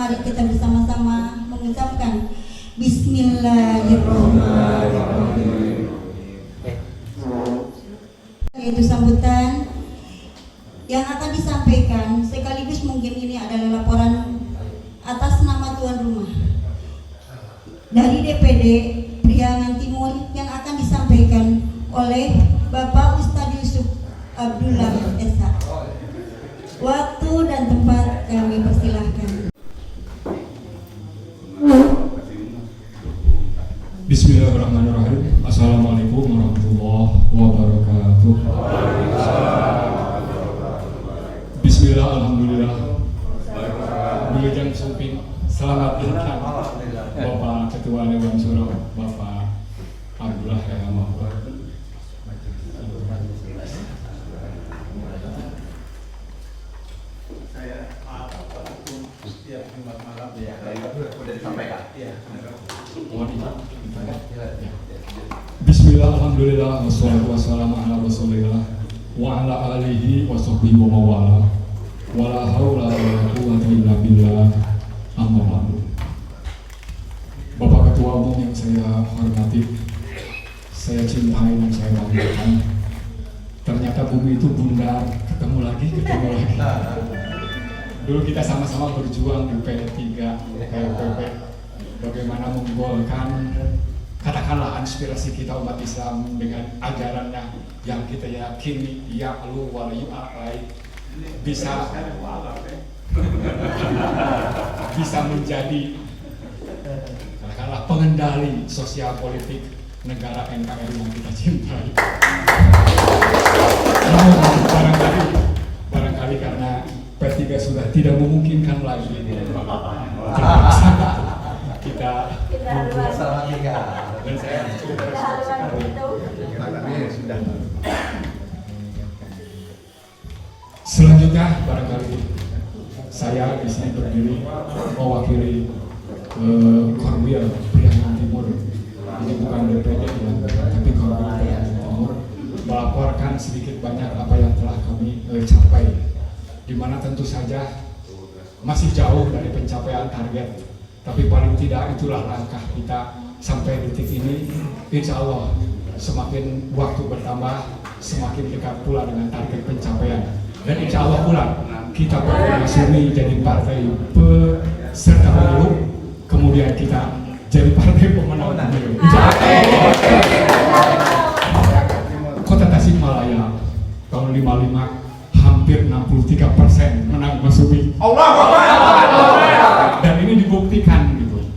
Mari kita bersama-sama mengucapkan Bismillahirrahmanirrahim. Yaitu sambutan yang akan disampaikan sekaligus mungkin ini adalah laporan atas nama tuan rumah dari DPD Priangan Timur yang akan disampaikan oleh Bapak Ustadz Yusuf Abdullah Esa. Waktu dan tempat kami persilahkan. Bismillahirrahmanirrahim. Assalamualaikum warahmatullahi wabarakatuh. Bismillah, alhamdulillah. Wilujeng Sumping. Selamat datang Bapak Ketua Dewan Suro, Bapak Abdullah Rahman. Setiap Jumat malam ya, sudah disampaikan. Bismillah, alhamdulillah, wassalatu wassalamu ala rasulillah wa ala alihi wa sahbihi wa mawala wa la hawla wa la quwwata illa billah, amma ba'du. Bapak Ketua Umum yang saya hormati, saya cintai dan saya banggakan. Ternyata bumi itu bundar, ketemu lagi. Dulu kita sama-sama berjuang di P3, PPP, bagaimana menggolkan katakanlah inspirasi kita umat Islam dengan ajarannya yang kita yakini ya'lu wa yu'alai bisa menjadi katakanlah pengendali sosial politik negara NKRI yang kita cintai. Namun barangkali karena P3 sudah tidak memungkinkan lagi, kita Selamat tinggal. dan saya selanjutnya barangkali saya di sini berdiri mewakili Korwil Priangan Timur. Ini bukan DPD tapi Korwil Priangan Timur melaporkan sedikit banyak apa yang telah kami capai, di mana tentu saja masih jauh dari pencapaian target, tapi paling tidak itulah langkah kita sampai detik ini. Insya Allah semakin waktu bertambah semakin dekat pula dengan target pencapaian, dan insya Allah pula kita berkomitmen jadi partai peserta pemilu, kemudian kita jadi partai pemenang pemilu. Kota Tasikmalaya tahun 55 hampir 63% menang Masumi. Dan ini dibuktikan gitu.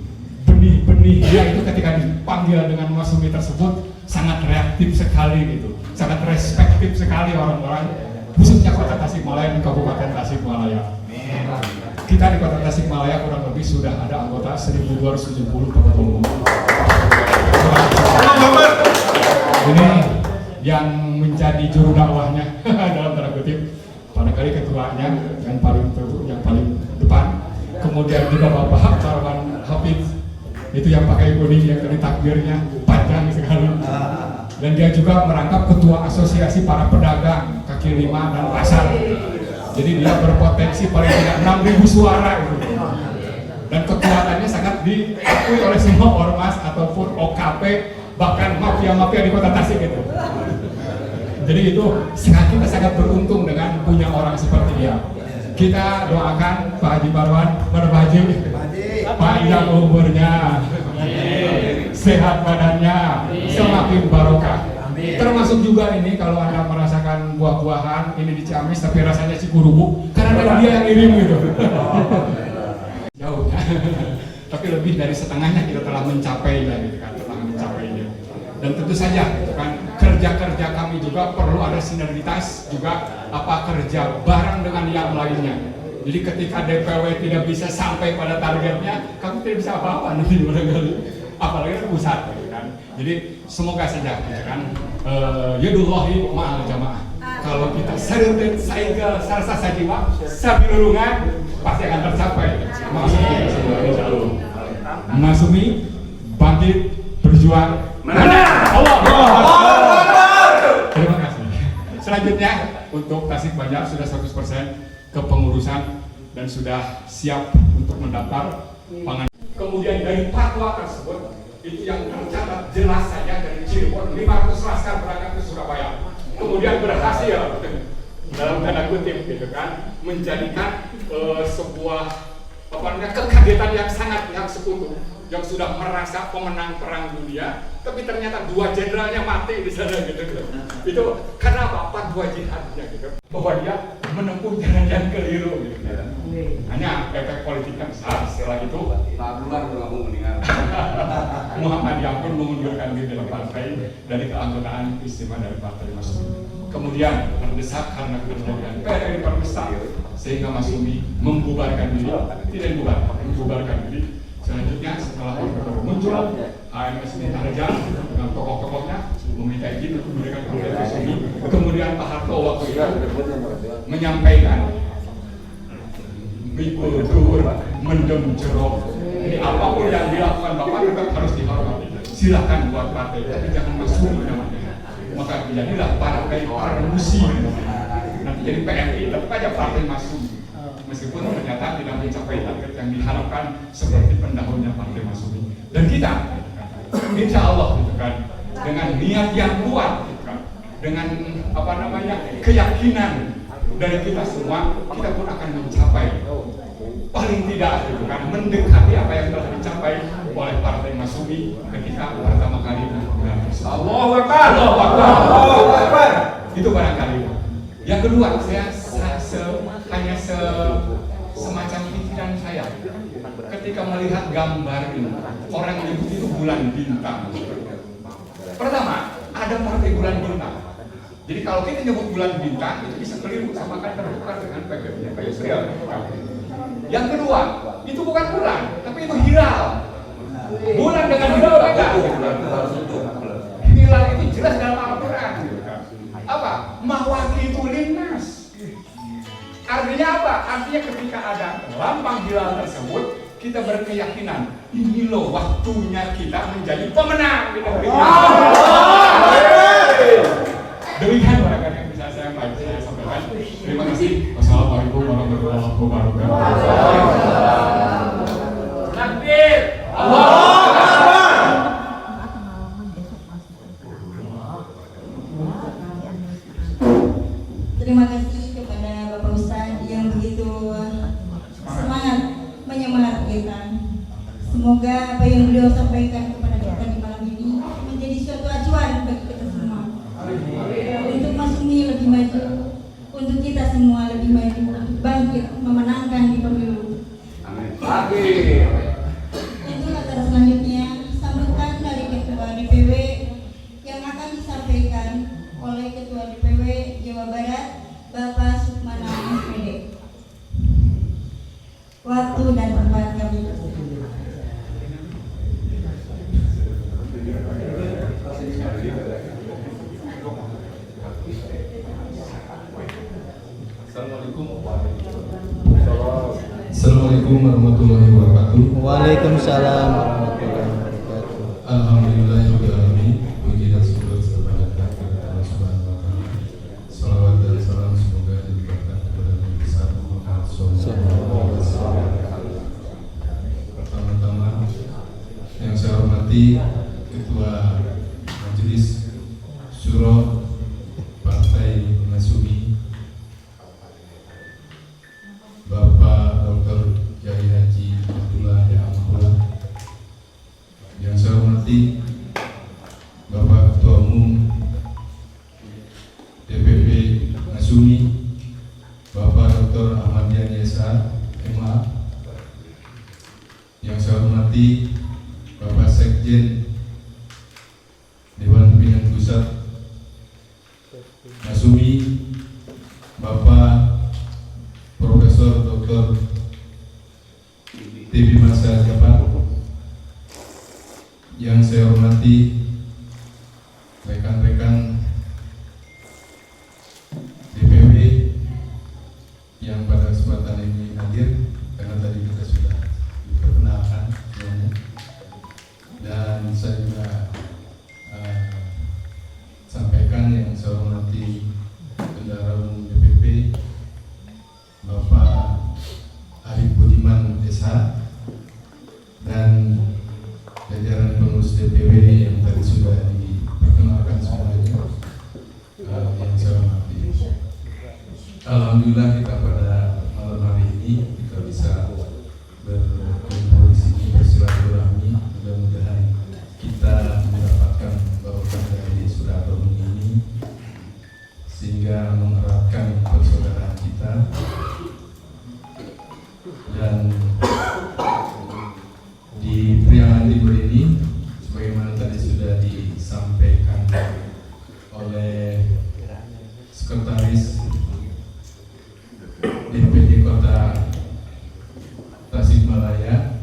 Benih-benih dia itu ketika dipanggil dengan Masumi tersebut sangat reaktif sekali gitu. Sangat respektif sekali orang-orang, khususnya Kota Tasikmalaya dan Kabupaten Tasikmalaya. Kita di Kota Tasikmalaya kurang lebih sudah ada anggota 1270 Bapak Umum. Ini yang menjadi juru dakwahnya dalam tanda kutip, barangkali ketuanya yang paling depan, kemudian juga Bapak Sarwan Hafiz itu yang pakai kuning yang dari takbirnya panjang sekali, dan dia juga merangkap ketua asosiasi para pedagang kaki lima dan pasar, jadi dia berpotensi paling tidak 6.000 suara itu, dan kekuatannya sangat diakui oleh semua ormas ataupun OKP, bahkan mafia-mafia di Kota Tasik itu. Jadi itu kita sangat beruntung dengan punya orang seperti dia. Kita doakan Pak Haji Barwan, Pak Haji, panjang umurnya, sehat badannya, semakin barokah. Termasuk juga ini kalau Anda merasakan buah-buahan ini di Ciamis tapi rasanya Cikurubu, karena dari dia yang ngirim gitu. Jauh, tapi lebih dari setengahnya kita telah mencapainya gitu kan, telah mencapainya. Dan tentu saja gitu kan, kerja-kerja kami juga perlu ada sinergitas juga, apa kerja bareng dengan yang lainnya. Jadi ketika DPW tidak bisa sampai pada targetnya, kami tidak bisa apa-apa nanti barangkali, apalagi ke pusat gitu kan. Jadi semoga saja gitu kan, yadullahi ma'al jamaah. Kalau kita serentet saingga sarsa sajiwa sabilurungan pasti akan tercapai. Masumi bangkit berjuang menang. Allah. Terima kasih. Selanjutnya untuk Tasik Banjar sudah 100% kepengurusan dan sudah siap untuk mendaftar pangan. Kemudian dari fatwa tersebut itu yang tercatat jelas saja dari Cirebon 500 laskar berangkat ke Surabaya. Kemudian berhasil dalam tanda kutip gitu kan menjadikan sebuah kekagetan yang sangat pihak sekutu yang sudah merasa pemenang perang dunia, tapi ternyata 2 jenderalnya mati di sana gitu. Itu karena apa? Fatwa jihadnya gitu, bahwa dia menempuh jalan yang keliru gitu. Hanya efek politik yang besar. Setelah itu Muhammadiyah pun mengundurkan diri dari partai, dari keanggotaan istimewa dari partai Masyumi. Kemudian terdesak karena kemudian PRRI diperbesar sehingga Masyumi membubarkan diri, tidak membubarkan diri. Selanjutnya setelah muncul HMS Mintarja dengan tokoh-tokohnya meminta izin untuk mendirikan partai Masyumi. Kemudian Pak Harto waktu itu menyampaikan mikul dur mendem jeruk. Ini apapun yang dilakukan Bapak tetap harus dihormati. Silakan buat partai, tapi jangan Masyumi namanya. Maka jadilah partai Parmusi. Nanti jadi PMI, tetap aja partai Masyumi. Meskipun ternyata tidak mencapai target yang diharapkan seperti pendahulunya partai Masyumi. Dan kita, insya Allah gitu kan, dengan niat yang kuat, gitu kan, dengan keyakinan dari kita semua, kita pun akan mencapai paling tidak gitu kan, mendekati apa yang telah dicapai oleh partai Masyumi ketika pertama kali Allahu Akbar. Allahu Akbar. Itu barangkali. Yang kedua, saya hanya semacam pikiran saya ketika melihat gambar ini. Orang menyebut itu bulan bintang. Pertama, ada partai bulan bintang. Jadi kalau kita nyebut bulan bintang itu bisa keliru, sama kan tertukar dengan PBB-nya Pak Yusril. Yang kedua, itu bukan bulan, tapi itu hilal. Bulan dengan hilal beda. Hilal itu jelas dalam Al-Quran. Apa? Mawaqitu linnas. Artinya apa? Artinya ketika ada lambang hilal tersebut, kita berkeyakinan ini loh waktunya kita menjadi pemenang di negeri ini. Demikian barangkali yang bisa saya sampaikan. Terima kasih. Wassalamualaikum warahmatullahi wabarakatuh. Takbir. Allahu Akbar. Terima kasih kepada Bapak Ustadz yang begitu semangat menyemangati kita. Semoga apa yang beliau sampaikan kepada kita di malam ini menjadi suatu acuan bagi kita semua. Untuk Masyumi lebih maju, untuk kita semua lebih maju, untuk bangkit memenangkan di pemilu. Amin. Itu acara selanjutnya sambutan dari Ketua DPW yang akan disampaikan oleh Ketua DPW Jawa Barat Bapak Sukmana SPD. Waktu dan tempat kami Assalamualaikum warahmatullahi wabarakatuh. Waalaikumsalam warahmatullahi wabarakatuh. Alhamdulillahirobbilalamin. Puji dan syukur kepada Allah Subhanahu wa taala. Salawat dan salam semoga dilimpahkan kepada Nabi besar Muhammad SAW. Pertama-tama yang saya hormati Ketua Majelis Syuro Partai Masyumi Bapak Dr. Kiai Haji Abdullah Ya'amahullah. Yang saya hormati Bapak Ketua Umum DPP Masyumi Bapak Dr. Ahmad Yani Esa MA. Yang saya hormati Bapak Sekjen Dewan Pimpinan Pusat Masyumi Bapak Profesor Dr. TB Masa Jabar. Yang saya hormati rekan-rekan DPW yang pada kesempatan ini hadir, karena tadi kita sudah diperkenalkan semuanya. Dan saya juga sampaikan yang saya hormati Bendahara Umum DPP Bapak pengurus DPW yang tadi sudah diperkenalkan semuanya, yang saya hormati. Alhamdulillah kita pada malam hari ini kita bisa berkumpul di sini bersilaturahmi. Mudah-mudahan kita mendapatkan barokah dari silaturahmi ini sehingga mengeratkan persaudaraan kita. Dan di Priangan Timur ini, sebagaimana tadi sudah disampaikan oleh Sekretaris DPD Kota Tasikmalaya,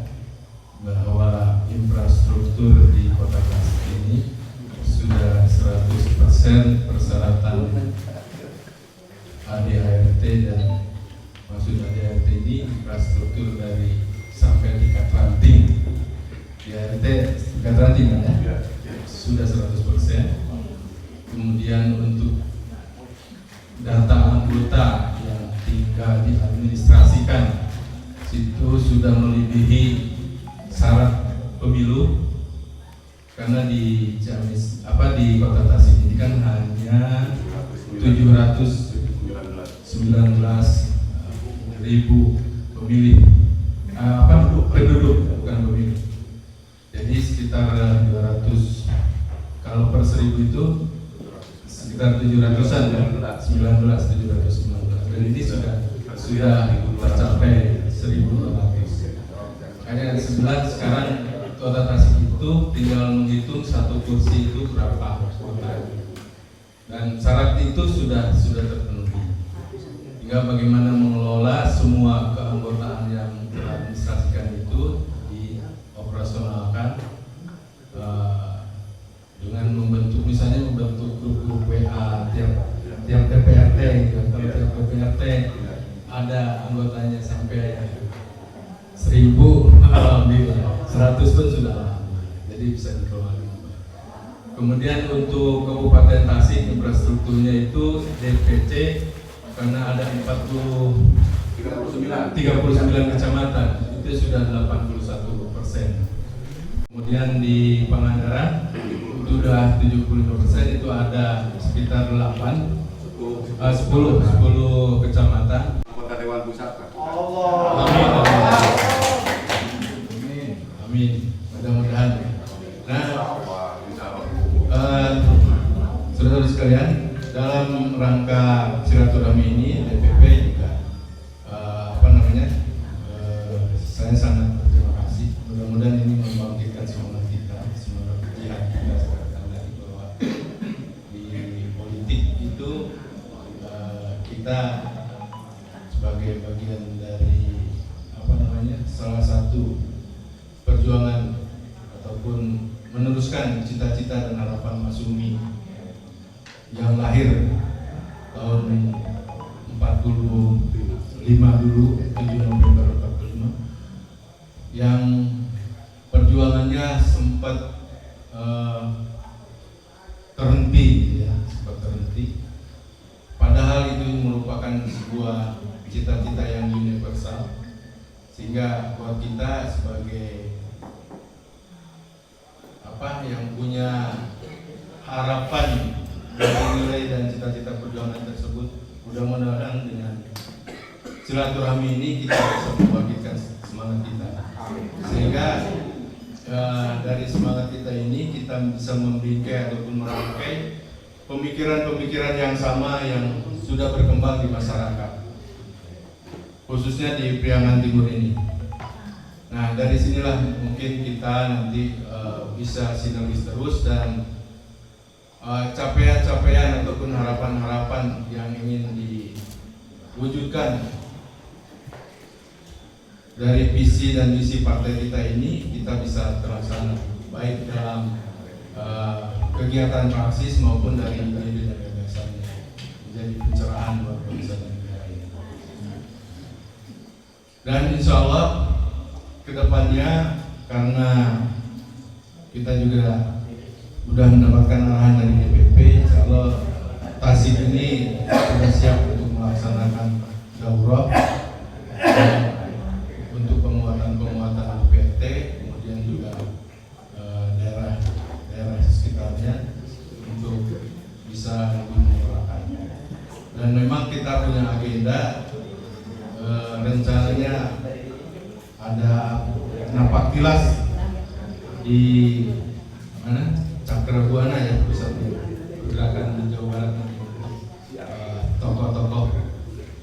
bahwa infrastruktur di Kota Tasik ini sudah 100% persyaratan ADART, dan maksud ADART ini infrastruktur dari sampai tingkat ranting. ADART tingkat ranting ya, sudah 100%. Kemudian untuk data anggota yang tinggal diadministrasikan itu sudah melebihi syarat pemilu, karena di di Kota Tasik ini kan hanya 719.000 pemilih, penduduk bukan pemilih. Jadi sekitar 200, kalau per 1000 itu sekitar 700-an ya, 719. Dan ini sudah tercapai 1.200. Hanya 9 sekarang Kota Tasik itu tinggal menghitung satu kursi itu berapa kota. Dan syarat itu sudah terpenuhi. Tinggal bagaimana mengelola semua keanggotaan yang teradministrasikan itu dioperasionalkan dengan membentuk, misalnya membentuk grup WA tiap TPRT gitu. Kalau tiap TPRT ada anggotanya sampai 1.000, alhamdulillah, 100 pun sudah, jadi bisa dikelola. Kemudian untuk Kabupaten Tasik infrastrukturnya itu DPC, karena ada 39 kecamatan, itu sudah 81%. Kemudian di Pangandaran itu sudah 75%, itu ada sekitar 10 kecamatan. Kota Dewan Pusat, Pak. Amin. Mudah-mudahan. Nah, saudara-saudara sekalian, dalam rangka silaturahmi ini DPP juga saya sangat berterima kasih. Mudah-mudahan ini membangkitkan semangat kita, semangat jihad kita sekarang lagi, bahwa di politik itu kita sebagai bagian dari salah satu perjuangan ataupun meneruskan cita-cita dan harapan Mas Umi yang lahir tahun 45 dulu, 7 November 45, yang perjuangannya sempat terhenti. Padahal itu merupakan sebuah cita-cita yang universal, sehingga buat kita sebagai yang punya harapan dari nilai dan cita-cita perjuangan tersebut, mudah-mudahan dengan silaturahmi ini kita bisa membangkitkan semangat kita, sehingga dari semangat kita ini kita bisa membingkai ataupun merangkai pemikiran-pemikiran yang sama yang sudah berkembang di masyarakat, khususnya di Priangan Timur ini. Nah, dari sinilah mungkin kita nanti bisa sinergis terus, dan capaian-capaian ataupun harapan-harapan yang ingin diwujudkan dari visi dan misi partai kita ini, kita bisa terlaksana baik dalam kegiatan praksis maupun dari ide dan gagasannya, menjadi pencerahan buat bangsa dan negara ini. Dan insya Allah kedepannya, karena kita juga sudah mendapatkan arahan dari DPP, insya Allah Tasik ini sudah siap untuk melaksanakan daurah untuk penguatan DPRT, kemudian juga daerah ada nampak kilas di mana Cakra Buana ya, pusat pergerakan di Jawa Barat nanti. Tokoh-tokoh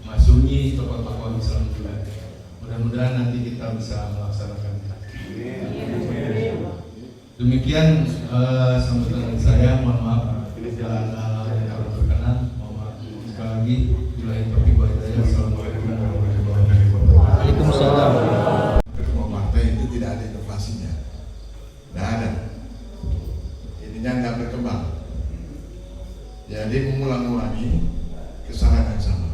Masumi, tokoh-tokoh Islam juga. Mudah-mudahan nanti kita bisa melaksanakannya. Demikian sambutan dari saya. Mohon maaf bila ada yang kurang berkenan. Mohon maaf sekali lagi. Billahi taufiq wal hidayah. Assalamualaikum warahmatullahi wabarakatuh. Waalaikumsalam. Ketua partai itu tidak ada inovasinya, tidak ada. Ininya nggak berkembang. Jadi mengulang-ulangi kesalahan yang sama.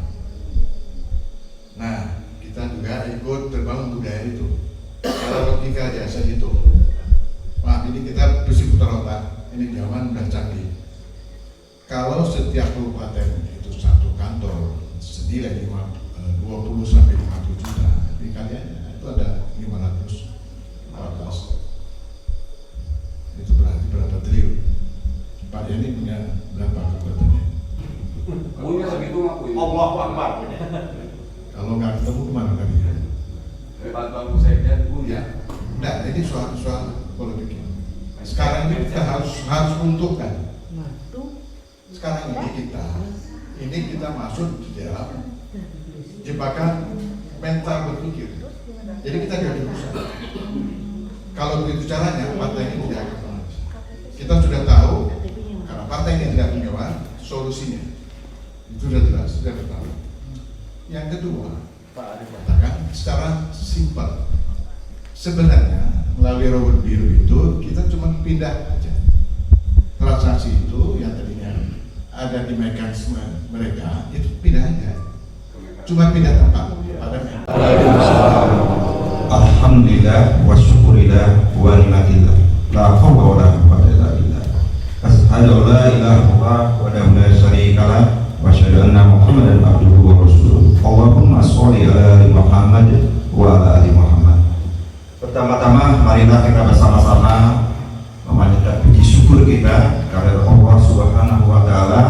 Nah, kita juga ikut terbangun budaya itu. Kalau logika aja saya gitu. Maaf, ini kita berputar otak. Ini zaman udah canggih. Kalau setiap kabupaten itu satu kantor senilai 20 sampai 50 juta, dikaliannya itu ada 514. Itu berarti berapa triliun? Pak Yani punya berapa kekuatannya? Punya segitu mah punya. Allahu Akbar. Kalau nggak ketemu kemana tadi? Bantu saya punya. Nah, ini soal politik. Sekarang ini kita harus untukkan. Sekarang ini kita masuk di dalam jebakan mental berpikir. Jadi kita gak diurusan. Kalau begitu caranya, partai ini tidak akan pernah bisa. Kita sudah tahu, karena partai ini tidak punya solusinya. Itu sudah jelas, sudah tahu. Yang kedua, Pak Ari katakan secara simpel. Sebenarnya melalui Robert Biru itu kita cuma pindah aja transaksi itu yang tadinya ada di mekanisme mereka itu pindah aja, cuma pindah tempat pada Alhamdulillah wa syukurillah wa ni'matillah la hawla wa la quwwata illa billah. Asyhadu an la ilaha illallah wa la syarika lah wa asyhadu anna Muhammadan abduhu wa rasuluh. Allahumma sholli ala ali Muhammad wa ala ali Muhammad. Pertama-tama marilah kita bersama-sama memanjatkan puji syukur kita kepada Allah Subhanahu wa taala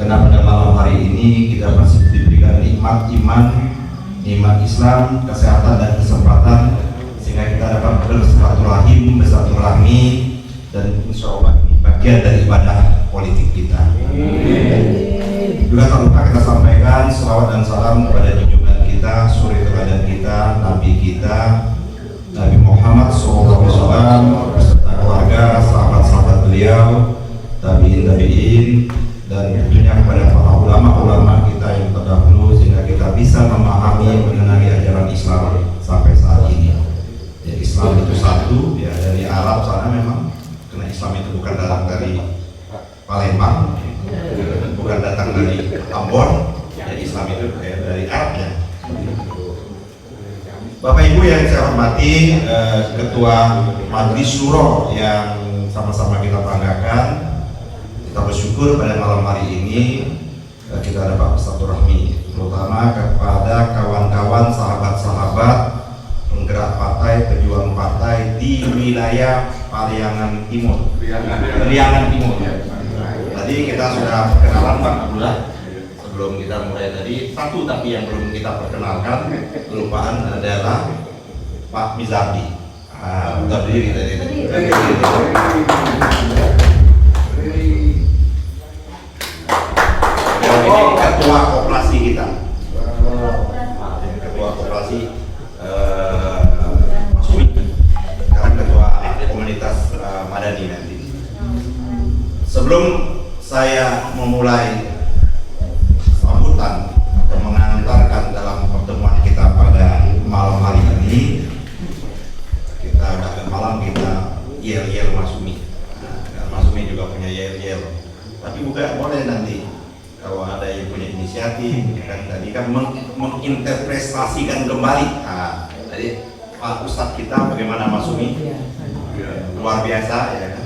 karena pada malam hari ini kita masih diberikan nikmat iman, nikmat Islam, kesehatan dan kesempatan sehingga kita dapat bersilaturahmi dan insya Allah ini bagian dari ibadah politik kita. Juga tak lupa kita sampaikan selawat dan salam kepada junjungan kita, suri teladan kita, Nabi kita, Nabi Muhammad SAW beserta keluarga, sahabat-sahabat beliau, tabi'in, dan tentunya kepada para ulama-ulama kita yang terdahulu sehingga kita bisa memahami mengenai ajaran Islam sampai saat ini. Ya, Islam itu satu, ya dari Arab sana memang, karena Islam itu bukan datang dari Palembang, bukan datang dari Ambon, ya Islam itu dari Arab ya. Bapak Ibu yang saya hormati, Ketua Majelis Syuro yang sama-sama kita banggakan, kita bersyukur pada malam hari ini kita dapat bersilaturahmi, terutama kepada kawan-kawan, sahabat-sahabat penggerak partai, pejuang partai di wilayah Pariangan Timur. Pariangan Timur. Tadi kita sudah perkenalan Bang Abdullah. Sebelum kita mulai tadi, satu tapi yang belum kita perkenalkan, kelupaan adalah Pak Mizardi. Berdiri tadi. Ini ketua koperasi kita. Ketua koperasi Masumi. Sekarang ketua komunitas Madani nanti. Sebelum saya memulai sambutan atau mengantarkan dalam pertemuan kita pada malam hari ini, kita malam kita yel-yel Masumi. Masumi juga punya yel-yel, tapi bukan boleh nanti kalau ada yang punya inisiatif kan tadi kan menginterpretasikan kembali. Tadi Pak Ustadz kita bagaimana Masumi luar biasa ya kan.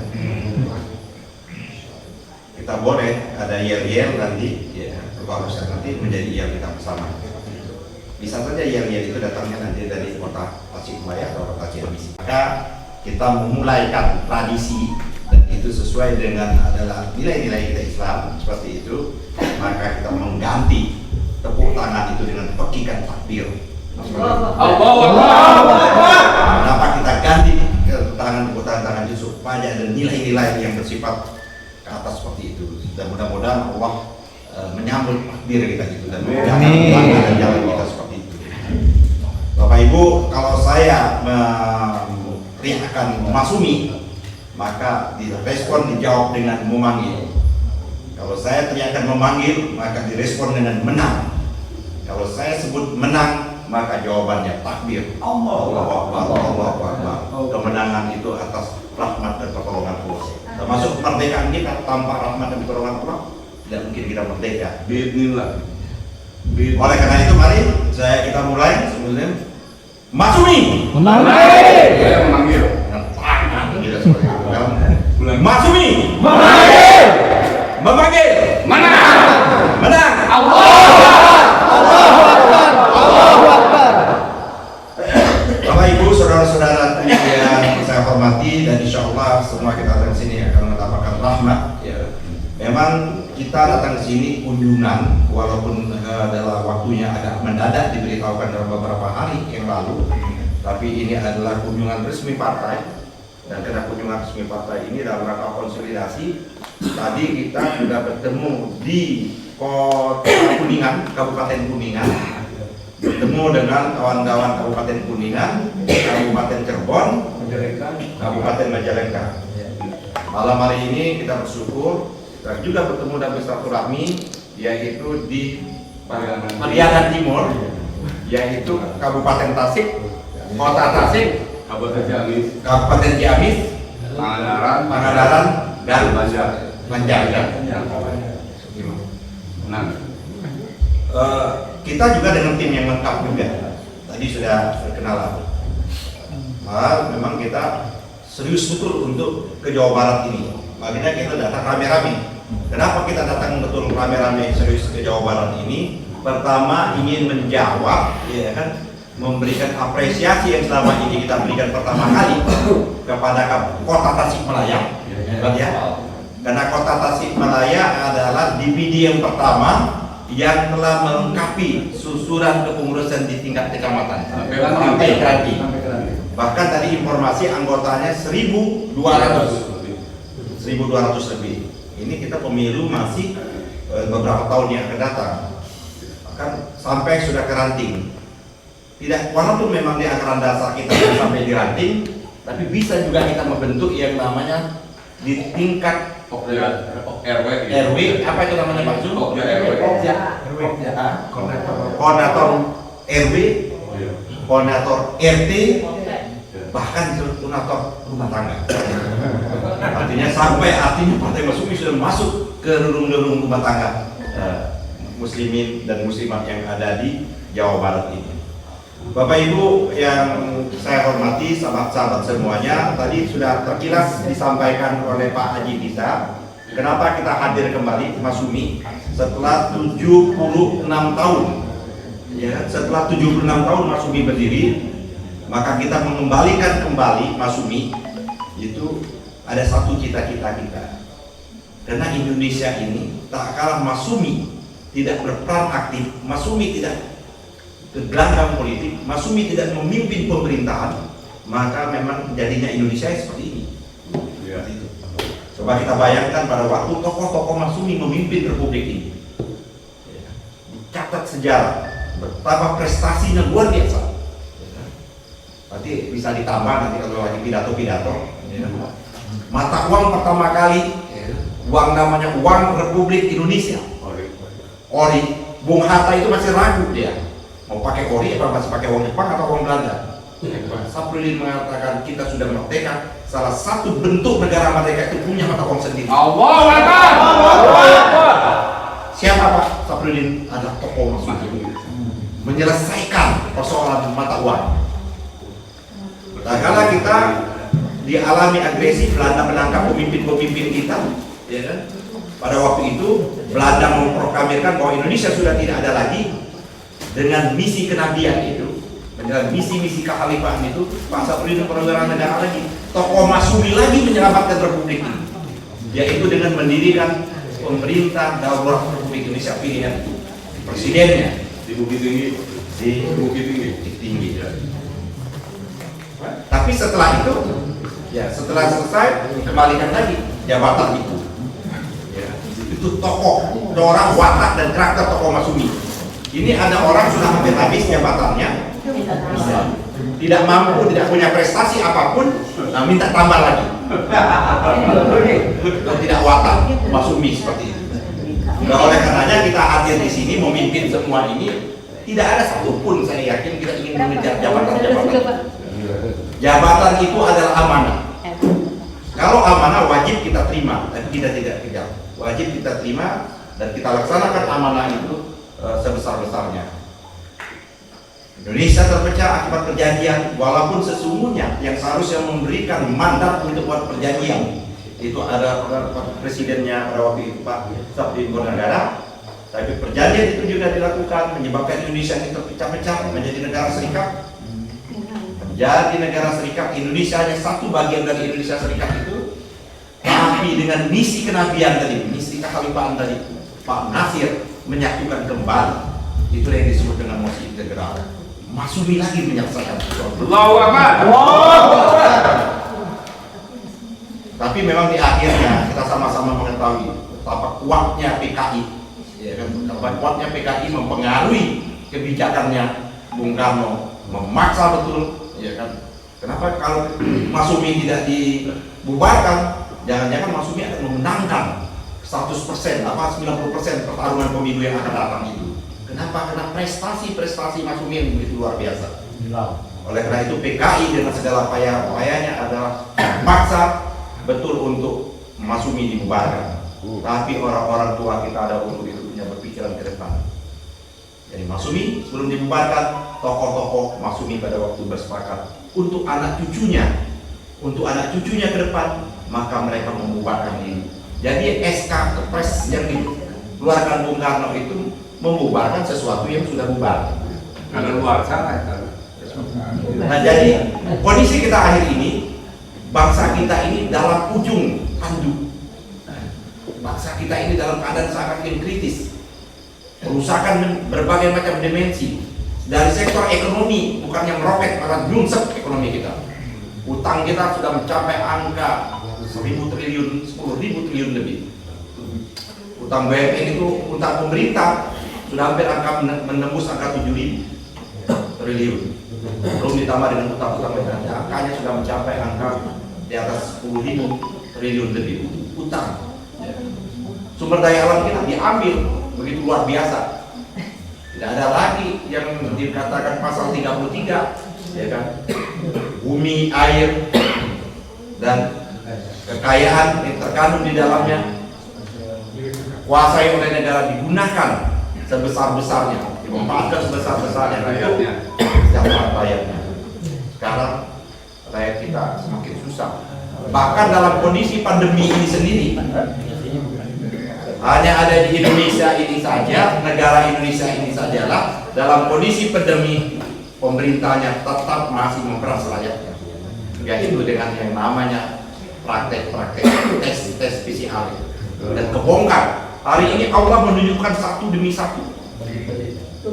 Kita boleh ada yel-yel nanti ya, bagusnya nanti menjadi yel kita bersama. Bisa saja yel-yel itu datangnya nanti dari kota Tasikmalaya atau kota Ciamis. Maka kita memulaikan tradisi dan itu sesuai dengan adalah nilai-nilai kita Islam seperti itu, maka kita mengganti tepuk tangan itu dengan pekikan takbir. Allahu Akbar. ke atas seperti itu. Dan mudah-mudahan Allah menyambut takdir kita gitu dan Amin. menjalankan jalan kita seperti itu. Bapak Ibu, kalau saya meneriakkan Masumi, maka direspon dijawab dengan memanggil. Kalau saya teriakan memanggil, maka direspon dengan menang. Kalau saya sebut menang, maka jawabannya takbir. Allahu Akbar, Allahu Akbar. Kemenangan itu atas rahmat dan pertolongan Allah. Termasuk kemerdekaan kita, tanpa rahmat dan pertolongan Allah tidak mungkin kita merdeka. Bismillah. Oleh karena itu mari kita mulai sebelumnya Masumi. Saya memanggil. Dengan tangan gitu seperti itu kan. Masumi. Memanggil. Menang. Bapak Ibu, saudara-saudara yang saya hormati, dan insya Allah semua kita datang ke sini akan mendapatkan rahmat. Ya. Memang kita datang ke sini kunjungan, walaupun dalam waktunya agak mendadak diberitahukan dalam beberapa hari yang lalu, tapi ini adalah kunjungan resmi partai. Dan karena kunjungan resmi partai ini dalam rangka konsolidasi, tadi kita sudah bertemu di Kota Kuningan, Kabupaten Kuningan, bertemu dengan kawan-kawan Kabupaten Kuningan, Kabupaten Cirebon, Kabupaten Majalengka. Malam hari ini kita bersyukur kita juga bertemu dan bersilaturahmi, yaitu di Parianan Timur, yaitu Kabupaten Tasik, Kota Tasik, Kabupaten Ciamis, Pangandaran, dan Banjar. Kita juga dengan tim yang lengkap juga. Tadi sudah berkenalan. Memang kita serius betul untuk ke Jawa Barat ini. Makanya kita datang rame-rame. Kenapa kita datang betul rame-rame serius ke Jawa Barat ini? Pertama ingin menjawab, ya kan, memberikan apresiasi yang selama ini kita berikan pertama kali kepada Kota Tasikmalaya, ya. Karena Kota Tasikmalaya adalah DPD yang pertama yang telah melengkapi susuran kepengurusan di tingkat kecamatan sampai Kranji. Bahkan tadi informasi anggotanya 1.200 lebih. Ini kita pemilu masih beberapa tahun yang akan datang. Bahkan sampai sudah ke ranting. Tidak, walaupun memang di anggaran dasar kita sampai di ranting, tapi bisa juga kita membentuk yang namanya di tingkat RW, apa itu namanya Pak Zul? Koordinator RW, koordinator RT, bahkan koordinator rumah tangga. Artinya Partai Masumi sudah masuk ke relung-relung rumah tangga muslimin dan muslimat yang ada di Jawa Barat ini. Bapak Ibu yang saya hormati, sahabat-sahabat semuanya, tadi sudah terkilas disampaikan oleh Pak Haji Bisa. Kenapa kita hadir kembali Masumi setelah 76 tahun? Ya, setelah 76 tahun Masumi berdiri, maka kita mengembalikan kembali Masumi. Itu ada satu cita-cita kita. Karena Indonesia ini tak kalah Masumi tidak berperan aktif, Masumi tidak ke gelanggang politik, Masumi tidak memimpin pemerintahan, maka memang jadinya Indonesia seperti ini. Seperti itu. Coba kita bayangkan pada waktu tokoh-tokoh Masumi memimpin republik ini. Dicatat sejarah, betapa prestasinya luar biasa. Nanti bisa ditambah nanti kalau lagi pidato-pidato. Mata uang pertama kali, uang namanya uang Republik Indonesia. Ori. Bung Hatta itu masih ragu dia. Mau pakai ori apa masih pakai uang Jepang atau uang Belanda? Saprilin mengatakan kita sudah merdeka. Salah satu bentuk negara merdeka itu punya mata uang sendiri. Allahu Akbar. Siapa Pak? Saprilin adalah tokoh Masumi. Menyelesaikan persoalan mata uang. Nah, kalau kita dialami agresi Belanda menangkap pemimpin-pemimpin kita, ya kan? Pada waktu itu Belanda memproklamirkan bahwa Indonesia sudah tidak ada lagi. Dengan misi kenabian itu, menjalankan misi-misi kekhalifahan itu, Pak Saprilin perwira negara lagi, tokoh Masumi lagi menyelamatkan republik ini, yaitu dengan mendirikan pemerintah darurat Republik Indonesia pilihan itu, presidennya di Bukit Tinggi, di Bukit Tinggi. Tapi setelah itu, ya setelah selesai dikembalikan lagi jabatan itu. Itu tokoh, orang watak dan karakter tokoh Masyumi. Ini ada orang sudah hampir habis jabatannya, tidak mampu, tidak punya prestasi apapun, nah minta tambah lagi. Itu tidak watak Masyumi seperti itu. Nah, oleh karenanya kita hadir di sini memimpin semua ini. Tidak ada satupun saya yakin kita ingin mengejar jabatan-jabatan. Jabatan itu adalah amanah. Kalau amanah wajib kita terima, tapi kita tidak kejar. Wajib kita terima dan kita laksanakan amanah itu sebesar-besarnya. Indonesia terpecah akibat perjanjian, walaupun sesungguhnya yang seharusnya memberikan mandat untuk buat perjanjian itu ada presidennya pada waktu itu Pak Sabdi Negara. Tapi perjanjian itu juga dilakukan menyebabkan Indonesia ini terpecah-pecah menjadi negara serikat. Menjadi negara serikat, Indonesia hanya satu bagian dari Indonesia serikat itu. Tapi dengan misi kenabian tadi, misi kekhalifahan tadi, Pak Nasir menyatukan kembali. Itulah yang disebut dengan mosi integral. Masyumi lagi menyelesaikan sesuatu. Allahu Akbar. Tapi memang di akhirnya kita sama-sama mengetahui betapa kuatnya PKI. Ya kan, betapa kuatnya PKI mempengaruhi kebijakannya Bung Karno, memaksa betul, ya kan. Kenapa kalau Masyumi tidak dibubarkan, jangan-jangan Masyumi akan memenangkan 100%, apa 90% pertarungan pemilu yang akan datang itu. Kenapa? Karena prestasi-prestasi Masyumi yang begitu luar biasa. Oleh karena itu PKI dengan segala upaya-upayanya adalah memaksa betul untuk Masyumi dibubarkan. Tapi orang-orang tua kita ada untuk itu punya berpikiran ke depan. Jadi Masyumi sebelum dibubarkan, tokoh-tokoh Masyumi pada waktu bersepakat untuk anak cucunya ke depan, maka mereka membubarkan ini. Jadi SK Kepres yang dikeluarkan Bung Karno itu membubarkan sesuatu yang sudah bubar. Karena luar sana. Nah, jadi kondisi kita akhir ini, bangsa kita ini dalam ujung tanduk. Bangsa kita ini dalam keadaan sangat kritis. Kerusakan berbagai macam dimensi. Dari sektor ekonomi, bukannya meroket, malah nyungsep ekonomi kita. Utang kita sudah mencapai angka 10.000 triliun, 10.000 triliun lebih. Utang BUMN itu, utang pemerintah sudah hampir menembus angka 7.000 triliun. Belum ditambah dengan utang-utang lainnya, angkanya sudah mencapai angka di atas 10.000 triliun lebih utang. Sumber daya alam kita diambil begitu luar biasa. Tidak ada lagi yang dikatakan pasal 33, ya kan? Bumi, air, dan kekayaan yang terkandung di dalamnya kuasai oleh negara digunakan sebesar-besarnya, dimanfaatkan sebesar-besarnya rakyatnya, siapa rakyatnya. Sekarang rakyat kita semakin susah. Bahkan dalam kondisi pandemi ini sendiri, hanya ada di Indonesia ini saja, negara Indonesia ini sajalah dalam kondisi pandemi pemerintahnya tetap masih memperas rakyatnya, yaitu dengan yang namanya praktek-praktek tes PCR dan kebongkar. Hari ini Allah menunjukkan satu demi satu,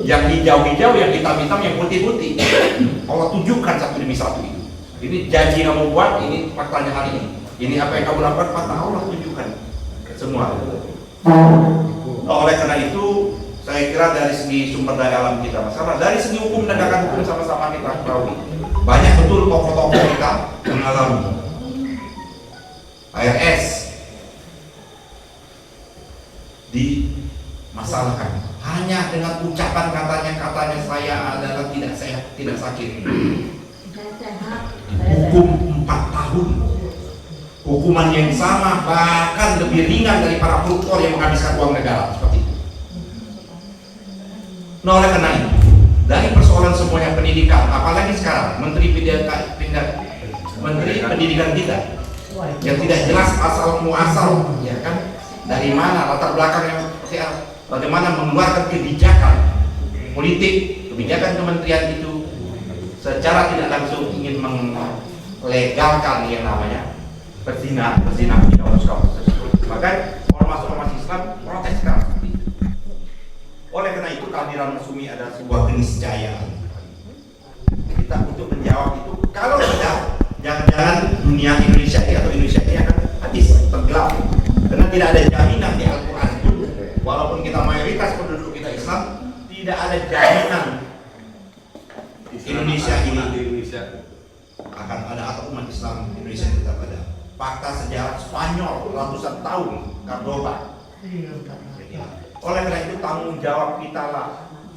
yang hijau-hijau, yang hitam-hitam, yang putih-putih. Allah tunjukkan satu demi satu itu. Ini janji kamu buat, ini faktanya hari ini. Ini apa yang kamu lakukan, fakta Allah tunjukkan semua. Oleh karena itu, saya kira dari segi sumber daya alam kita masalah, dari segi hukum penegakan hukum sama-sama kita ketahui. Banyak betul tokoh-tokoh kita mengalami ARS dimasalahkan hanya dengan ucapan katanya saya adalah tidak sehat, tidak sakit. Hukum 4 tahun, hukuman yang sama bahkan lebih ringan dari para koruptor yang menghabiskan uang negara seperti itu. Nah, oleh karena itu, dari persoalan semuanya pendidikan, apalagi sekarang Menteri Pendidikan kita yang tidak jelas asal muasal, ya kan, dari mana latar belakangnya seperti apa, bagaimana mengeluarkan kebijakan politik, kebijakan kementerian itu secara tidak langsung ingin melegalkan yang namanya berzina di kampus-kampus tersebut. Maka ormas-ormas Islam protes sekarang. Oleh karena itu kehadiran Masyumi adalah sebuah keniscayaan kita untuk menjawab itu. Kalau tidak, jangan-jangan dunia Indonesia ini atau Indonesia ini akan habis, tenggelam, karena tidak ada jaminan di Al-Quran jaminan Indonesia ini di Indonesia. akan ada atau umat Islam Indonesia tetap ada. Fakta sejarah Spanyol ratusan tahun Cordoba. Oleh karena itu tanggung jawab kita lah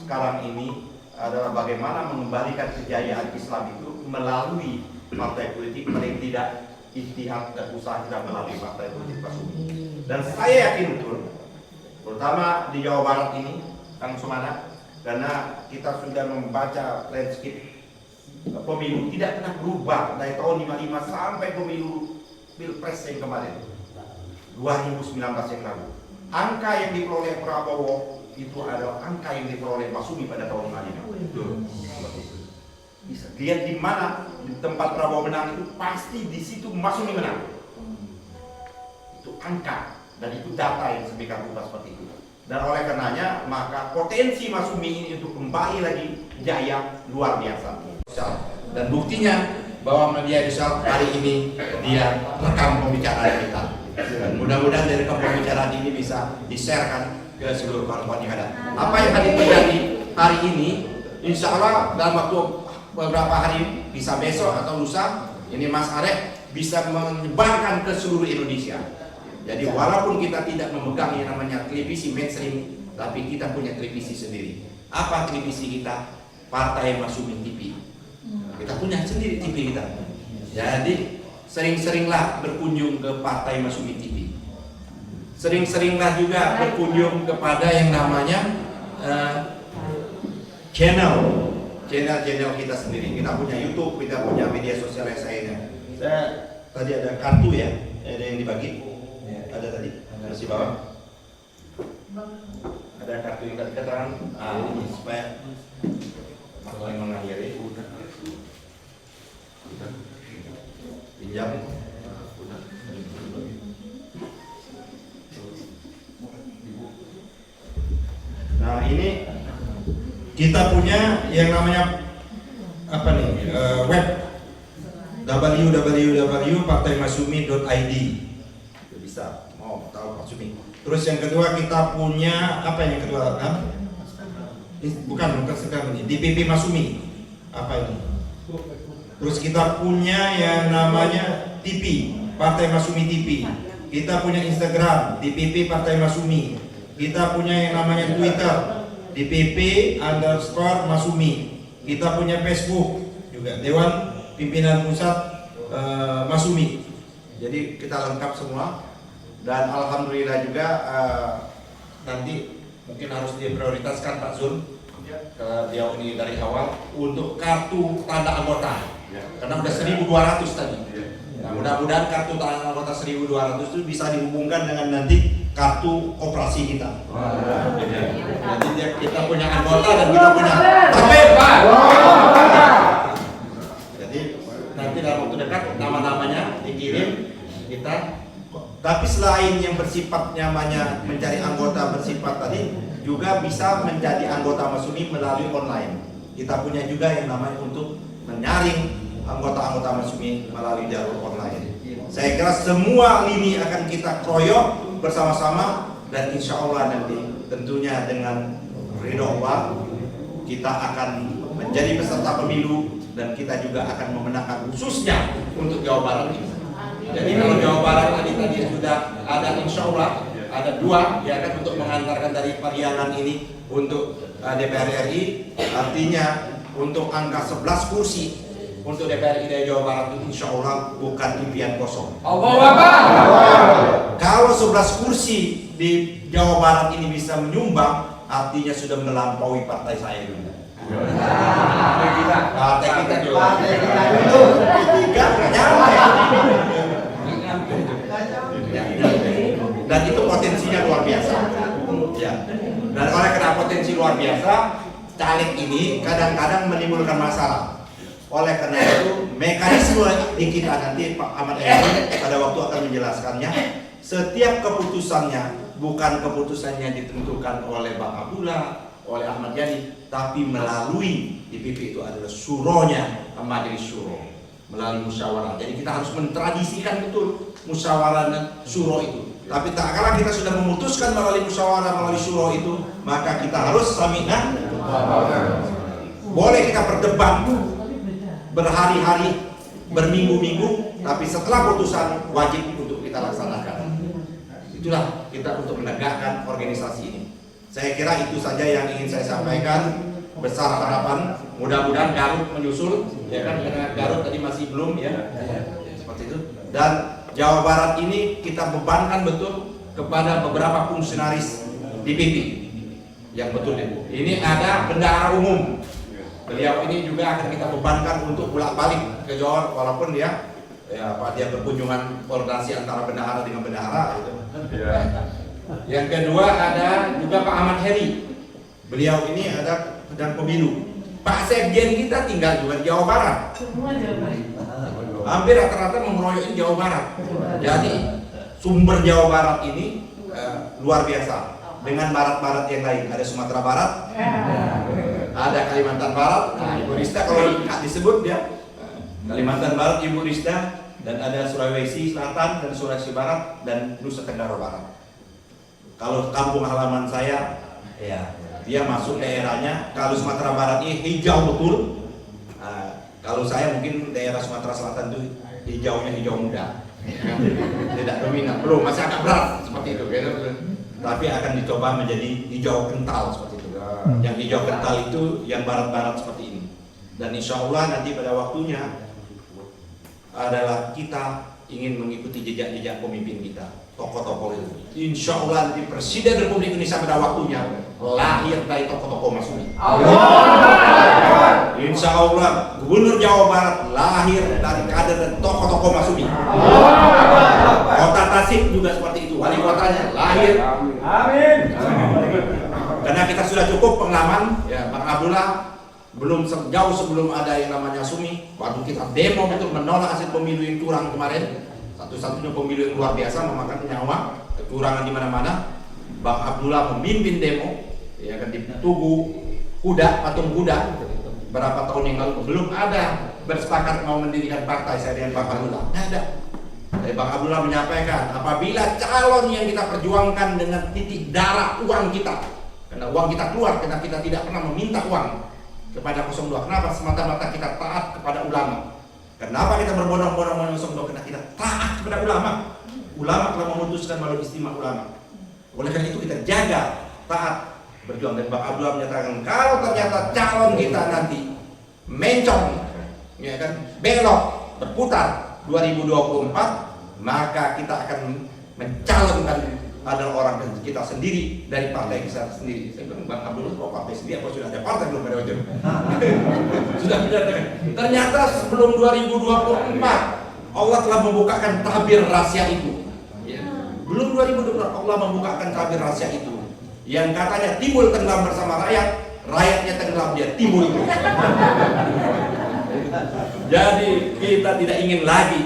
sekarang ini adalah bagaimana mengembalikan kejayaan Islam itu melalui partai politik, paling tidak ijtihad dan usaha kita melalui partai politik Masumi. Dan saya yakin betul, terutama di Jawa Barat ini, Kang Sumana, karena kita sudah membaca landscape pemilu tidak pernah berubah dari tahun 55 sampai pemilu Pilpres yang kemarin 2019 yang lalu. Angka yang diperoleh Prabowo itu adalah angka yang diperoleh Masumi pada tahun 55. Bisa lihat di mana di tempat Prabowo menang itu pasti di situ Masumi menang. Itu angka dan itu data yang sebagai buka seperti itu. Dan oleh karenanya maka potensi Masumi ini untuk kembali lagi jaya luar biasa. Dan buktinya bahwa media sosial hari ini dia rekam pembicaraan kita. Dan mudah-mudahan dari rekam pembicaraan ini bisa di-sharekan ke seluruh kawan-kawan yang ada. Apa yang akan terjadi hari ini, insya Allah dalam waktu beberapa hari, bisa besok atau lusa, ini Mas Arek bisa menyebarkan ke seluruh Indonesia. Jadi walaupun kita tidak memegang yang namanya televisi mainstream, tapi kita punya televisi sendiri. Apa televisi kita? Partai Masumi TV. Kita punya sendiri TV kita. Jadi sering-seringlah berkunjung ke Partai Masumi TV. Sering-seringlah juga berkunjung kepada yang namanya channel kita sendiri. Kita punya YouTube, kita punya media sosial yang lainnya. Saya tadi ada kartu ya, ada yang dibagi. Ada tadi, masih bawah. Ada kartu yang keterangan. Ini supaya masalah yang mengakhiri. Pinjam. Nah ini kita punya yang namanya apa nih web www.partaimasumi.id, bisa mau tahu Masumi. Terus yang kedua kita punya apa yang kedua? Bukan sekarang ini DPP Masumi apa ini? Terus kita punya yang namanya TV Partai Masumi TV. Kita punya Instagram DPP Partai Masumi. Kita punya yang namanya Twitter DPP_Masumi. Kita punya Facebook juga Dewan Pimpinan Pusat Masumi. Jadi kita lengkap semua. Dan alhamdulillah juga nanti mungkin harus diprioritaskan Pak Zul, dia ini dari awal untuk kartu tanda anggota. Karena udah 1.200 tadi. Nah, mudah-mudahan kartu tanda anggota 1.200 itu bisa dihubungkan dengan nanti kartu koperasi kita. Nanti kita punya anggota dan kita punya Pak. Jadi nanti dalam waktu dekat nama-namanya dikirim kita. Tapi selain yang bersifat namanya mencari anggota bersifat tadi, juga bisa menjadi anggota Masumi melalui online. Kita punya juga yang namanya untuk menyaring anggota-anggota Masumi melalui jalur online. Saya kira semua lini akan kita kroyok bersama-sama dan insya Allah nanti tentunya dengan ridho Allah kita akan menjadi peserta pemilu dan kita juga akan memenangkan khususnya untuk Jawa Barat ini. Jadi kalau Jawa Barat tadi sudah ada insya Allah ada 2 ya kan untuk mengantarkan dari pariangan ini untuk DPR RI, artinya untuk angka 11 kursi untuk DPR RI dari Jawa Barat itu insya Allah bukan impian kosong. Kalau 11 kursi di Jawa Barat ini bisa menyumbang, artinya sudah melampaui partai saya dulu. Partai kita dulu. Dan itu potensinya luar biasa. Ya. Dan oleh karena potensi luar biasa, caleg ini kadang-kadang menimbulkan masalah. Oleh karena itu, mekanisme di kita nanti Pak Ahmad Yani pada waktu akan menjelaskannya. Setiap keputusannya bukan keputusannya ditentukan oleh Bang Abdullah, oleh Ahmad Yani, tapi melalui DPP itu adalah suronya Majelis Syuro, melalui musyawarah. Jadi kita harus mentradisikan betul musyawarah dan syuro itu. Tapi tak kala kita sudah memutuskan melalui musyawarah, melalui syuro itu, maka kita harus saminah Boleh kita berdebat berhari-hari, berminggu-minggu, tapi setelah putusan wajib untuk kita laksanakan. Itulah kita untuk menegakkan organisasi ini. Saya kira itu saja yang ingin saya sampaikan. Besar harapan, mudah-mudahan Garut menyusul, ya kan, karena Garut tadi masih belum, ya, seperti itu. Dan Jawa Barat ini kita bebankan betul kepada beberapa fungsionaris DPP yang betul itu. Ini ada bendahara umum. Beliau ini juga akan kita bebankan untuk bolak-balik ke Jawa, walaupun dia berkunjungan koordinasi antara bendahara dengan bendahara gitu. Yang kedua ada juga Pak Ahmad Heri. Beliau ini ada dan pemilu. Pak Sekjen kita tinggal juga di Jawa Barat. Hampir rata-rata mengeroyokin Jawa Barat. Jadi sumber Jawa Barat ini luar biasa. Dengan barat-barat yang lain, ada Sumatera Barat, ada Kalimantan Barat, Ibu Rista kalau disebut dia Kalimantan Barat, Ibu Rista, dan ada Sulawesi Selatan dan Sulawesi Barat dan Nusa Tenggara Barat. Kalau kampung halaman saya, ya dia masuk daerahnya. Kalau Sumatera Barat ini hijau betul. Kalau saya mungkin daerah Sumatera Selatan itu hijaunya hijau muda, tidak dominan, belum, masih agak berat seperti itu. Tapi akan dicoba menjadi hijau kental seperti itu. Yang hijau kental itu yang barat-barat seperti ini. Dan insya Allah nanti pada waktunya adalah kita ingin mengikuti jejak-jejak pemimpin kita, tokoh-tokoh itu. Insya Allah nanti Presiden Republik Indonesia pada waktunya lahir dari tokoh-tokoh Masumi. Insya Allah Gubernur Jawa Barat lahir dari kader dan tokoh-tokoh Masumi. Kota Tasik juga seperti itu, wali kotanya lahir. Amin. Karena kita sudah cukup pengalaman, ya Bang Abdullah, belum jauh sebelum ada yang namanya Sumi, waktu kita demo untuk menolak hasil pemilu yang curang kemarin, satu-satunya pemilu yang luar biasa memakan nyawa, kecurangan di mana-mana. Bang Abdullah memimpin demo, ya kan, di Tugu Kuda, patung kuda, berapa tahun yang lalu belum ada bersepakat mau mendirikan partai saya dengan Bang Abdullah, tidak ada. Tapi Bang Abdullah menyampaikan, apabila calon yang kita perjuangkan dengan titik darah uang kita, karena uang kita keluar, karena kita tidak pernah meminta uang kepada 02. Kenapa? Semata-mata kita taat kepada ulama. Kenapa kita berbondong-bondong melalui 02? Karena kita taat kepada ulama. Ulama telah memutuskan melalui istimewa ulama. Oleh karena itu kita jaga, taat, berjuang. Dan Bang Abdullah menyatakan, kalau ternyata calon kita nanti mencong, ya kan, belok, berputar 2024, maka kita akan mencalonkan adalah orang kita sendiri dari partai kita sendiri. Saya bilang, Bang Abdullah, kok partai sendiri apa sudah ada partai belum pada waktu itu? Sudah dinyatakan. Ternyata sebelum 2024 Allah telah membukakan tabir rahasia itu. Ya. Belum 2024 Allah membukakan tabir rahasia itu. Yang katanya timbul tenggelam bersama rakyat, rakyatnya tenggelam dia timbul itu. Jadi kita tidak ingin lagi,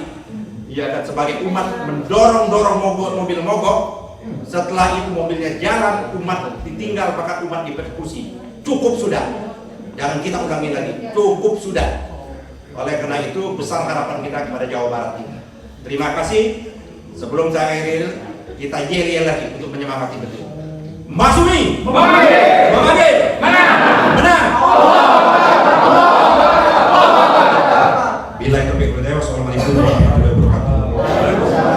ya kan, sebagai umat mendorong-dorong mobil mogok. Setelah itu mobilnya jalan, umat ditinggal, bahkan umat dipersekusi. Cukup sudah, jangan kita ulangi lagi. Cukup sudah. Oleh karena itu besar harapan kita kepada Jawa Barat ini. Terima kasih. Sebelum saya akhiri, kita yel lagi untuk menyemangati betul. Masumi, menang, menang. Bila itu berdewa, assalamualaikum warahmatullahi wabarakatuh.